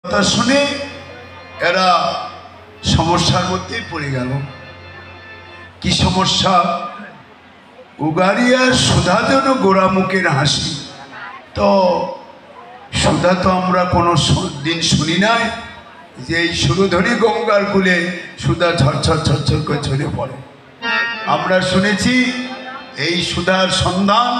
কথা শুনে এরা সমস্যার মধ্যেই পড়ে গেল। কি সমস্যা? উগারিয়ার সুধা যেন গোড়া মুখের হাসি। তো সুধা তো আমরা কোনো দিন শুনি নাই যে এই সুরধনী গঙ্গার কূলে সুধা ঝরঝর ঝরঝর করে ঝরে পড়ে। আমরা শুনেছি এই সুধার সন্ধান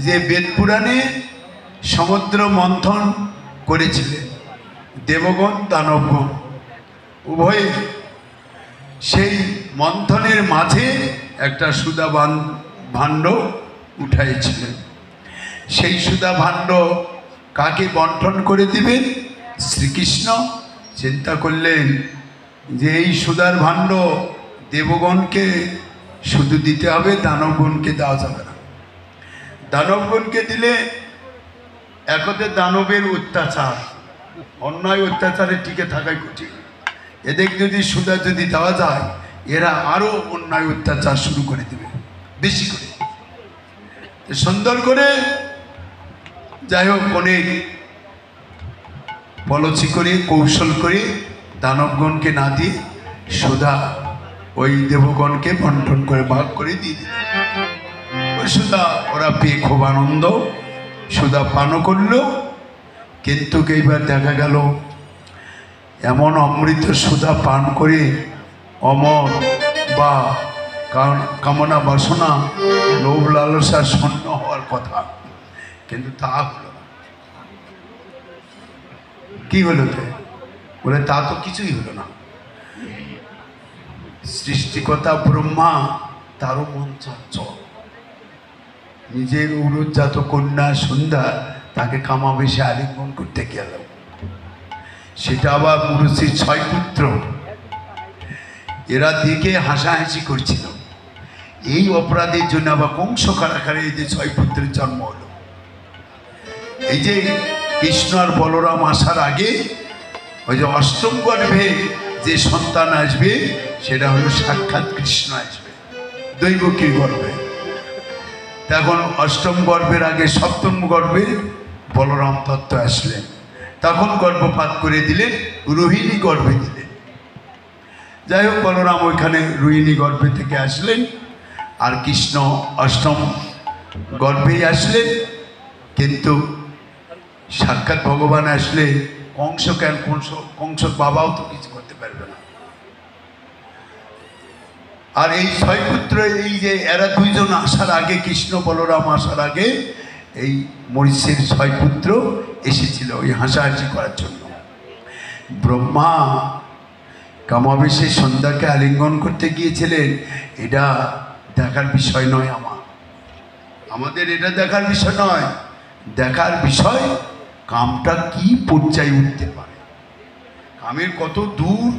যে বেদ পুরাণে সমুদ্র মন্থন করেছিলেন দেবগণ দানবগণ উভয়ে। সেই মন্থনের মাঝে একটা সুধা ভাণ্ড উঠাইছিলেন। সেই সুধা ভাণ্ড কাকে বন্টন করে দিবেন? শ্রীকৃষ্ণ চিন্তা করলেন যে এই সুধার ভাণ্ড দেবগণকে শুধু দিতে হবে, দানবগণকে দেওয়া যাবে না। দানবগণকে দিলে একতে দানবের অত্যাচার, অন্যায় অত্যাচারে টিকে থাকাই কঠিন। এদের যদি সুধা যদি দেওয়া যায় এরা আরো অন্যায় অত্যাচার শুরু করে দেবে বেশি করে। সুন্দর করে যাই হোক অনেক পলচি করে কৌশল করে দানবগণকে না দিয়ে সুধা ওই দেবগণকে বন্টন করে ভাগ করে দিয়ে দিল। ওই সুধা ওরা পেয়ে খুব আনন্দ, সুধা পানও করল। কিন্তু এইবার দেখা গেল এমন অমৃত সুধা পান করে অমর বা কামনা বাসনা লোভ লালসা শূন্য হওয়ার কথা, কিন্তু তা হলো না। কি হলো? তো বলে তা তো কিছুই হলো না। সৃষ্টিকর্তা ব্রহ্মা তারও মন চঞ্চল। নিজের উরুজাত কন্যা সন্ধ্যা তাকে কামাবেশে আলিঙ্গন করতে গেল। সেটা আবার মুরুষির 6 পুত্র। এরা দিকে হাসাহাসি করছিল। এই অপরাধের জন্য আবার কংস কারাগারে এই যে 6 পুত্রের জন্ম হলো। এই যে কৃষ্ণ আর বলরাম আসার আগে ওই যে অষ্টম গর্ভে যে সন্তান আসবে সেটা হলো সাক্ষাৎ কৃষ্ণ আসবে দৈবকীর গর্ভে। তখন অষ্টম গর্ভের আগে সপ্তম গর্ভে বলরাম তত্ত্ব আসলেন। তখন গর্ভপাত করে দিলেন, রোহিণী গর্ভে দিলেন। যাই হোক বলরাম ওইখানে রোহিণী গর্ভে থেকে আসলেন, আর কৃষ্ণ অষ্টম গর্ভেই আসলেন। কিন্তু সাক্ষাৎ ভগবান আসলে কংস কেন? কংসর বাবাও তো কিছু করতে পারবে না। আর এই 6 পুত্র এই যে এরা দুইজন আসার আগে, কৃষ্ণ বলরাম আসার আগে এই মরিচের 6 পুত্র এসেছিল ওই হাসাহাসি করার জন্য। ব্রহ্মা কামাবেশে সন্ধ্যাকে আলিঙ্গন করতে গিয়েছিলেন। এটা দেখার বিষয় নয়, আমাদের এটা দেখার বিষয় নয়। দেখার বিষয় কামটা কি পর্যায়ে উঠতে পারে, কামের কত দূর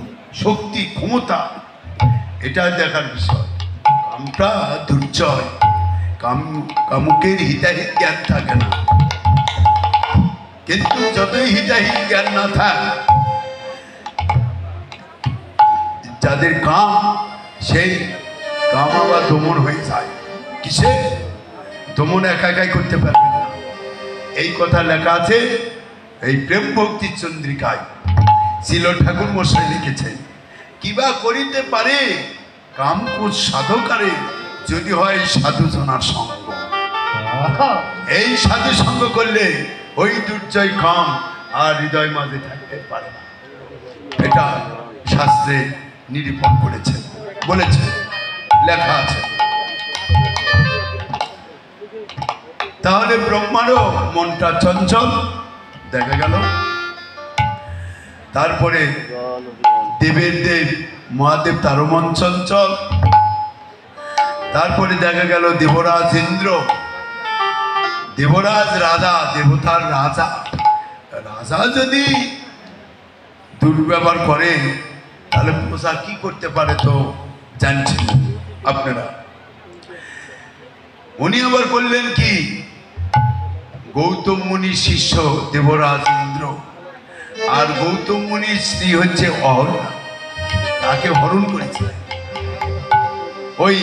শক্তি ক্ষমতা, এটা দেখার বিষয়। কামটা দুর্জয়, কামুকের হিতাহিত জ্ঞান থাকে না। কিন্তু যতই হিতাহিত জ্ঞান না থাক, যাদের কাম সেই কাম আবার দমন হয়ে যায়। কিসে দমন? একা একাই করতে পারবে না। এই কথা লেখা আছে এই প্রেম ভক্তি চন্দ্রিকায়। শিল ঠাকুর মশাই লিখেছেন, কিবা করিতে পারে কামকুচ সাধকারে যদি হয় সাধুজনার সঙ্গ। এই সাধু সঙ্গ করলে ওই দুর্জয় কাম আর হৃদয় মাঝে থাকতে পারে না। এটা শাস্ত্রে নিরূপণ করেছে, বলেছে, লেখা আছে। তাহলে ব্রহ্মারও মনটা চঞ্চল দেখা গেল। তারপরে দেবের দেব মহাদেব তারও মন চঞ্চল। তারপরে দেখা গেল দেবরাজ ইন্দ্র, দেবরাজ রাজা, দেবতার রাজা, রাজা যদি দুর্ব্যবহার করে তাহলে প্রজা কি করতে পারে তো জানছেন আপনারা। উনি আবার করলেন কি, গৌতম মুনির শিষ্য দেবরাজ ইন্দ্র, আর গৌতম মুনির স্ত্রী হচ্ছে অহল্যা, তাকে হরণ করেছে ওই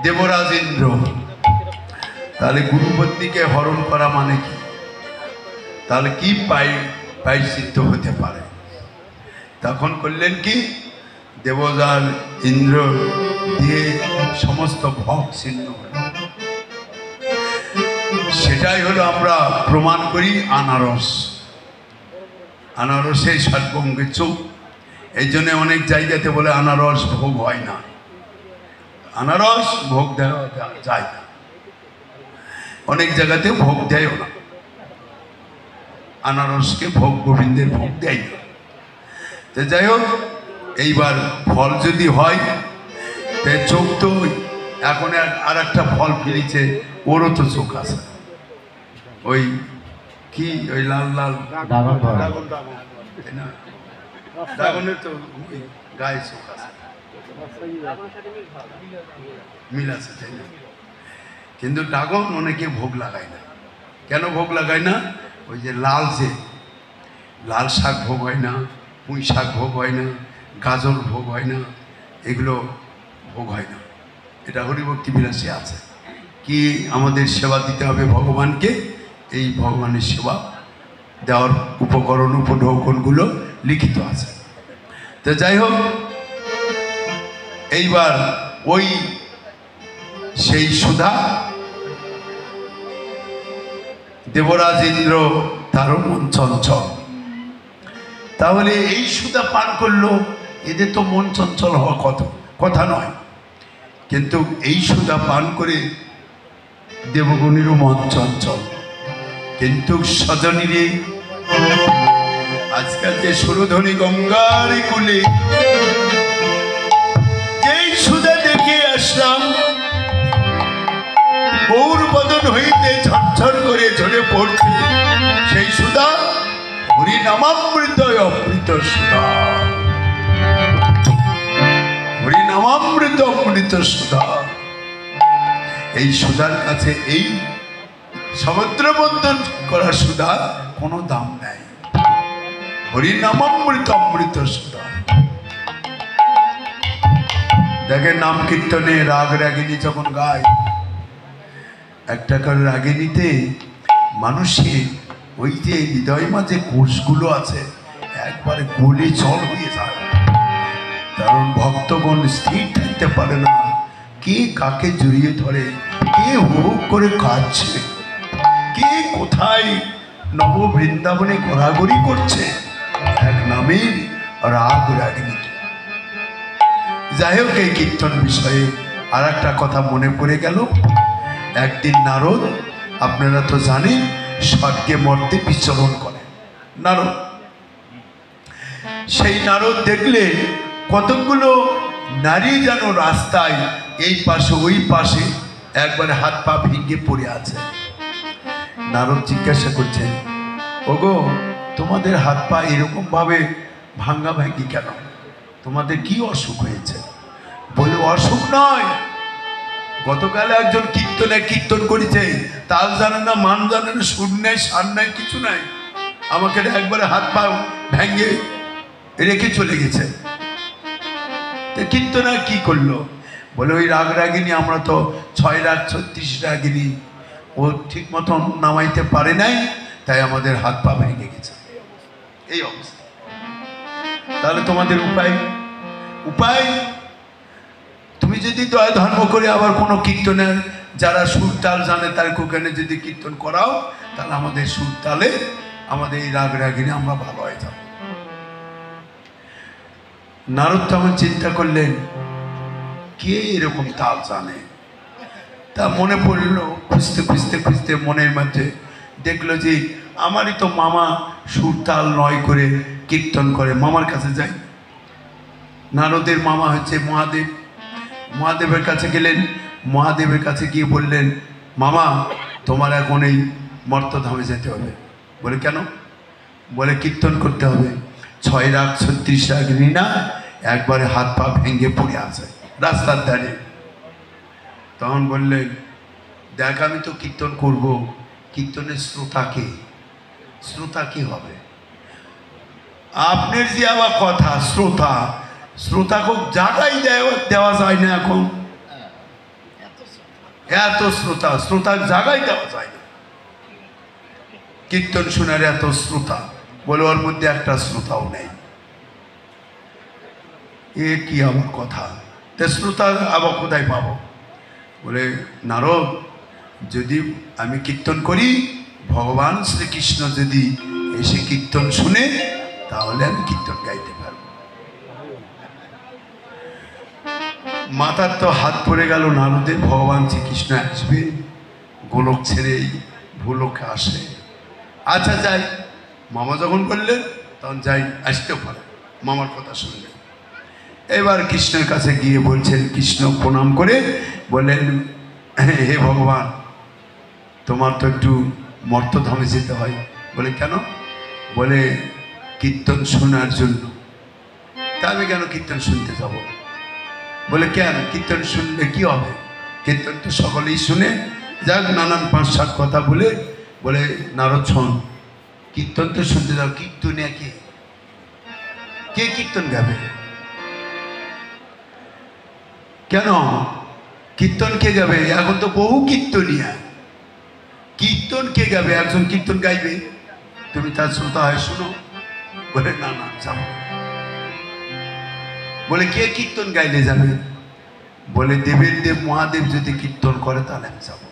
দেবরাজ ইন্দ্র। তাহলে গুরুপত্নীকে হরণ করা মানে কি? তাহলে কি পাই প্রায়শ্চিত্ত হতে পারে। তখন করলেন কি, দেবতার ইন্দ্র দিয়ে সমস্ত ভোগ ছিন্ন হল। সেটাই হলো আমরা প্রমাণ করি আনারস। আনারসের সর্বঙ্গে চোখ, এই জন্য অনেক জায়গাতে বলে আনারস ভোগ হয় না, আনারস ভোগ দেওয়া যায় না, অনেক জায়গাতে ভোগ দেয়ও না, আনারসকে ভোগ গোবিন্দের ভোগ দেয় না। তো যাই হোক, এইবার ফল যদি হয়, তাই চোখ তো এখন আর একটা ফল ফিরেছে, ওরও তো চোখ আছে, ওই কি ওই লাল লাল ড্রাগনের তো গায়ে চোখ আছে, মিল আছে, তাই না? কিন্তু ড্রাগন অনেকে ভোগ লাগায় না। কেন ভোগ লাগায় না? ওই যে লাল শাক ভোগ হয় না, পুঁই শাক ভোগ হয় না, গাজর ভোগ হয় না, এগুলো ভোগ হয় না। এটা হরিভক্তি বিলাসে আছে কি আমাদের সেবা দিতে হবে ভগবানকে, এই ভগবানের সেবা দেওয়ার উপকরণ উপঢৌকনগুলো লিখিত আছে। তো যাই হোক, এইবার ওই সেই সুধা দেবরাজ ইন্দ্র, তারও মন চঞ্চল। তাহলে এই সুধা পান করলো, এদের তো মন চঞ্চল হওয়া কথা নয়, কিন্তু এই সুধা পান করে দেবগণেরও মন চঞ্চল। কিন্তু সজনীরে আজকাল যে সুরধনী গঙ্গার কুলে এই সুধা দেখে আসলাম, গৌর বদন হইতে ঝরঝর করে ঝরে পড়ছে সেই সুধা হরিনামামৃত অমৃত সুধা, হরিনামামৃত অমৃত সুধা। এই সুধার কাছে এই সমুদ্র বন্ধন করা সুধা কোনো দাম নেই। হরিনামামৃত অমৃত সুধা। দেখেন নাম কীর্তনে রাগ রাগিনী যখন গায়, একটা করে রাগিনীতে মানুষের ওই যে হৃদয় মাঝে কোষগুলো আছে একবারে গলে জল হয়ে যায়, কারণ ভক্তগণ স্থির থাকতে পারে না, কে কাকে জড়িয়ে ধরে, কে হুক করে কাঁদছে, কে কোথায় নব বৃন্দাবনে ঘোরাঘুরি করছে, এক নামের রাগ রাগিনী। যাই হোক, এই কীর্তন বিষয়ে আর একটা কথা মনে পড়ে গেল। একদিন নারদ, আপনারা তো জানেন, স্বর্গে মর্তে বিচরণ করে নারদ। সেই নারদ দেখলে কতগুলো নারী যেন রাস্তায় এই পাশে ওই পাশে একবারে হাত পা ভেঙে পড়ে আছে। নারদ জিজ্ঞাসা করছেন, ওগো, তোমাদের হাত পা এরকম ভাবে ভাঙ্গা ভাঙ্গি কেন? তোমাদের কি অসুখ হয়েছে? বলে, অসুখ নয়, গতকালে একজন কীর্তন করেছে, তাল জানে না, মান জানে না, সুর নেই, সার নাই, কিছু নাই, আমাকে একবারে হাত পা ভেঙে রেখে চলে গেছে। কীর্তন আর কি করলো? বলে, ওই রাগ রাগিনী, আমরা তো 6 রাগ 36 রাগিনী, ও ঠিক মতন নামাইতে পারে নাই, তাই আমাদের হাত পা ভেঙে গেছে। এই অবস্থা। তাহলে তোমাদের উপায় তুমি যদি দয়া ধর্ম করে আবার কোনো কীর্তনের যারা সুর তাল জানে তার ওখানে যদি কীর্তন করাও, তাহলে আমাদের সুর তালে আমাদের এই রাগ রাগিনী আমরা ভালো হয়ে যাব। নারদ তখন চিন্তা করলেন, কে এরকম তাল জানে? তা মনে পড়লো, খুঁজতে খুঁজতে খুঁজতে মনের মধ্যে দেখলো যে আমারই তো মামা সুর তাল নয় করে কীর্তন করে, মামার কাছে যাই। নারদের মামা হচ্ছে মহাদেব। মহাদেবের কাছে গেলেন, মহাদেবের কাছে গিয়ে বললেন, মামা, তোমার এখন এই মর্তধামে যেতে হবে। বলে, কেন? বলে, কীর্তন করতে হবে। 6 রাগ 36 রাগিনী না, একবারে হাত পা ভেঙে পড়ে আছে রাস্তার ধারে। তখন বললেন, দেখ, আমি তো কীর্তন করব, কীর্তনের শ্রোতা কি হবে? আপনার যে আবার কথা, শ্রোতা খুব জায়গায় দেওয়া যায় না এখন, এত শ্রোতা জায়গায় দেওয়া যায় না। কীর্তন শোনার এত শ্রোতা, বলে ওর মধ্যে একটা শ্রোতাও নেই। এ কি আমার কথা, তে শ্রোতা আবার কোথায় পাবো? বলে নারদ, যদি আমি কীর্তন করি, ভগবান শ্রীকৃষ্ণ যদি এসে কীর্তন শুনে, তাহলে আমি কীর্তন গাইতে পারবো। মাথার তো হাত পড়ে গেল নারদের, ভগবান শ্রীকৃষ্ণ আসবে, গোলক ছেড়ে ভূলোকে আসে। আচ্ছা যাই, মামা যখন বললেন তখন যাই, আসতেও পারে, মামার কথা শুনলেন। এবার কৃষ্ণের কাছে গিয়ে বলছেন, কৃষ্ণ প্রণাম করে বললেন, হে ভগবান, তোমার তো একটু মর্তধামে যেতে হয়। বলে কেন? বলে কীর্তন শোনার জন্য। তা আমি কেন কীর্তন শুনতে যাব? বলে কেন? কীর্তন শুনলে কি হবে? কীর্তন তো সকলেই শুনে, যাক নানান 5-7 কথা বলে বলে নারদ শোন, কীর্তন তো শুনতে যাও, কীর্তনিয়া কে? কে কীর্তন গাবে? কেন কীর্তন কে গাবে? এখন তো বহু কীর্তনিয়া, কীর্তন কে গাবে? একজন কীর্তন গাইবে, তুমি তার শ্রোতা হয় শুনো। বলে না না যাবো। বলে কে কীর্তন গাইলে যাবে? বলে দেবের দেব মহাদেব যদি কীর্তন করে তাহলে আমি যাবো।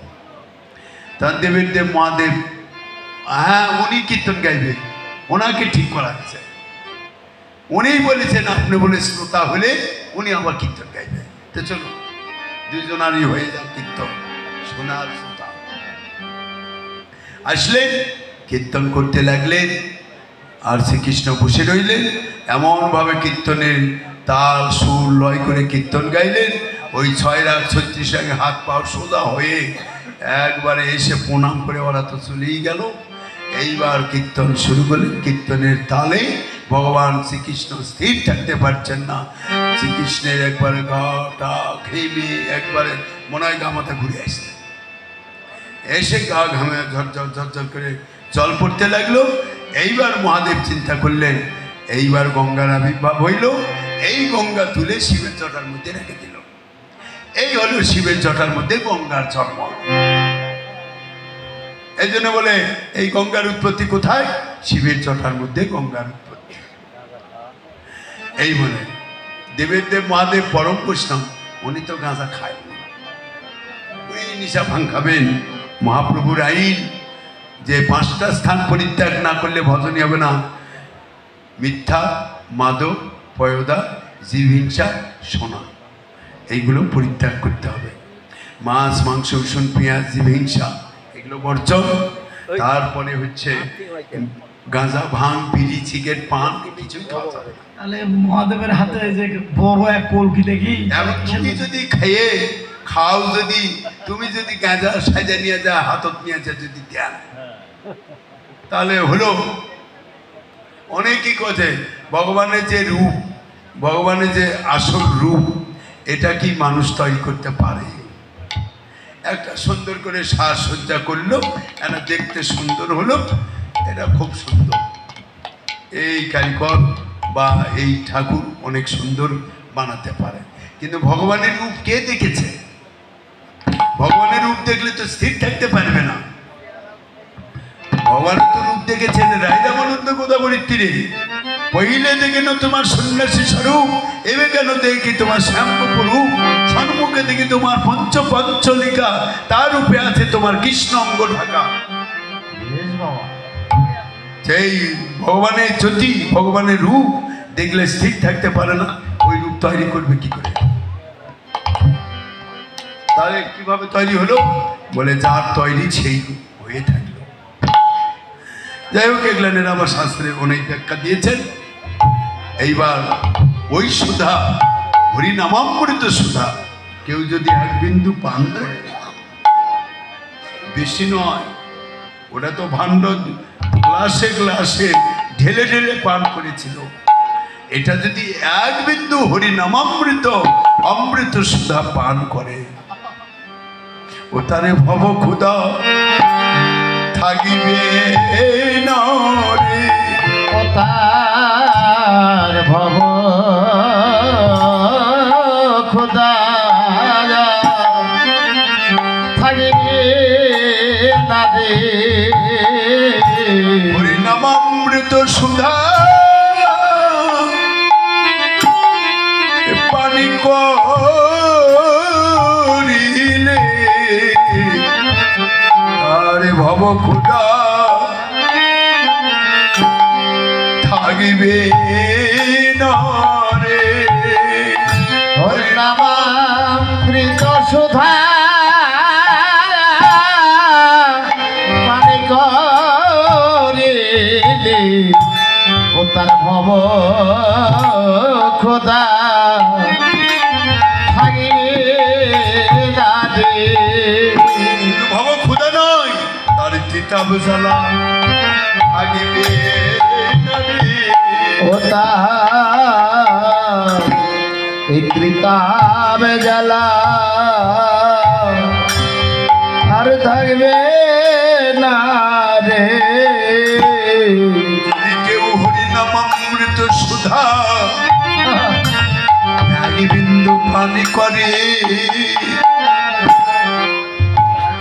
তার দেবের দেব মহাদেব, হ্যাঁ উনি কীর্তন গাইবে, ওনাকে ঠিক করা হয়েছে, উনিই বলেছেন আপনি বলে শ্রোতা হলে উনি আবার কীর্তন গাইবে। তো চলো দুজনারই হয়ে যান কীর্তন শোনার শ্রোতা। আসলেন, কীর্তন করতে লাগলেন, আর শ্রীকৃষ্ণ বসে রইলেন। এমনভাবে কীর্তনের তাল সুর লয় করে কীর্তন গাইলেন। ওই 6 রাগ 36 রাগে হাত পাও সোজা হয়ে একবারে এসে প্রণাম করে ওরা তো চলেই গেল। এইবার কীর্তন শুরু করলেন। কীর্তনের তালে ভগবান শ্রীকৃষ্ণ স্থির থাকতে পারছেন না। শ্রীকৃষ্ণের একবারে গা টা ঘেমে একবারে মনে হয় গা মাথা ঘুরে আসছে, এসে গা ঘামে ঝরঝর ঝরঝর করে জল পড়তে লাগলো। এইবার মহাদেব চিন্তা করলেন, এইবার গঙ্গার আবির্ভাব হইল। এই গঙ্গা তুলে শিবের জটার মধ্যে রেখে দিল। এই হলো শিবের জটার মধ্যে গঙ্গার জন্ম। এই জন্য বলে এই গঙ্গার উৎপত্তি কোথায়? শিবের জটার মধ্যে গঙ্গার উৎপত্তি। এই বলে দেবের দেব মহাদেব পরম বৈষ্ণব, উনি তো গাঁজা খায়, উনি নিশা ভাঙ খাবেন। মহাপ্রভুর আইন যে 5টা স্থান পরিত্যাগ না করলে ভজনই হবে না। মিথ্যা, মাদক, পয়দা, জীবহিংসা, সোনা, এইগুলো পরিত্যাগ করতে হবে। মাছ মাংস রসুন পেঁয়াজ জীবহিংসা এগুলো বর্জন। তারপরে হচ্ছে গাঁজা ভাঙ বিড়ি সিগারেট পান কিছুই খাওয়া যাবে না। তাহলে মহাদেবের হাতে যে বড় এক কলকি দেখি, তুমি যদি খেয়ে খাও, যদি তুমি যদি গাঁজা সাজা নিয়ে যা হাতত নিয়ে যা যদি দেন তাহলে হলো। অনেকেই কথা ভগবানের যে রূপ, ভগবানের যে আসল রূপ, এটা কি মানুষ তৈরি করতে পারে? একটা সুন্দর করে সাজসজ্জা করলো, এটা দেখতে সুন্দর হলো, এটা খুব সুন্দর। এই কারিগর বা এই ঠাকুর অনেক সুন্দর বানাতে পারে, কিন্তু ভগবানের রূপ কে দেখেছে? ভগবানের রূপ দেখলে তো স্থির থাকতে পারবে না। ভগবান তো রূপ দেখেছেন রাইরামানন্দ গোদাবরীর তীরে। পहिले দেখে না তোমার সন্ন্যাসী স্বরূপ, এবে কেন দেখি তোমার শ্যামরূপ রূপ। সন্মুখে দেখি তোমার পঞ্চলিকা, তার রূপে আছে তোমার কৃষ্ণ অঙ্গ ঢাকা। সেই ভগবানের জ্যোতি, ভগবানের রূপ দেখলে স্থির থাকতে পারে না, ওই রূপ তৈরি করবে কি করে? তাহলে কিভাবে তৈরি হলো? বলে যার তৈরি সেই রূপ হয়ে থাকলো। যাই হোক, এগুলেন আমার শাস্ত্রে অনেক ব্যাখ্যা দিয়েছেন। এইবার ওই সুধা, হরিনামামৃত সুধা, কেউ যদি 1 বিন্দু পান করে, বেশি নয়, ওটা তো ভাণ্ড গ্লাসে গ্লাসে ঢেলে ঢেলে পান করেছিল। এটা যদি 1 বিন্দু হরিনামামৃত অমৃত সুধা পান করে, ও তারে ভব ক্ষুধা থাকিবে না রে। ও তার ভব ক্ষুধা থাকিবে না রে। হরিনামামৃত সুধা পানি করিলে আরে ভব ক্ষুধা থাকিবে না রে। হরিনামামৃত সুধা পানি করিলে ও তার ভব খোদা থাকিবে না রে। ভব ক্ষুধা নয়, তার তিতাব জ্বালা থাকিবে না রে। ও তার এই কৃতাব জ্বালা আর থাকবে না রে। যদি কেউ হরিনামামৃত সুধা এক বিন্দু পানি করে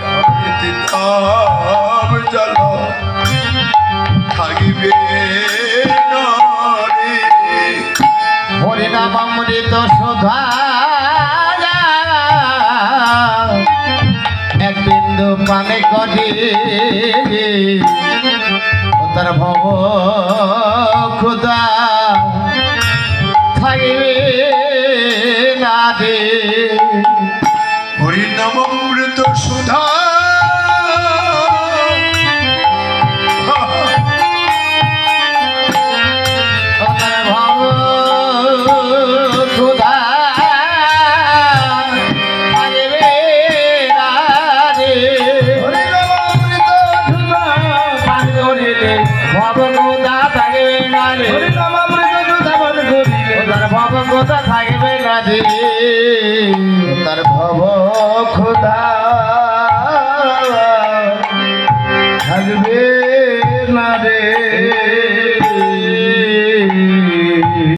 তার তিতাব জ্বালা থাকিবে না রে। হরিনামামৃত সুধা এক বিন্দু পানে করি ও তার ভব খুদা থাকিবে না রে। হরিনামামৃত সুধা ও তার ভব খুদা থাকিবে না রে। হরিনামামৃত সুধা পান করিলে ভব খুদা থাকিবে না রে। হরিনামামৃত সুধা পান করিলে তার ভব খুদা থাকিবে না রে। তার ভব খুদা থাকবে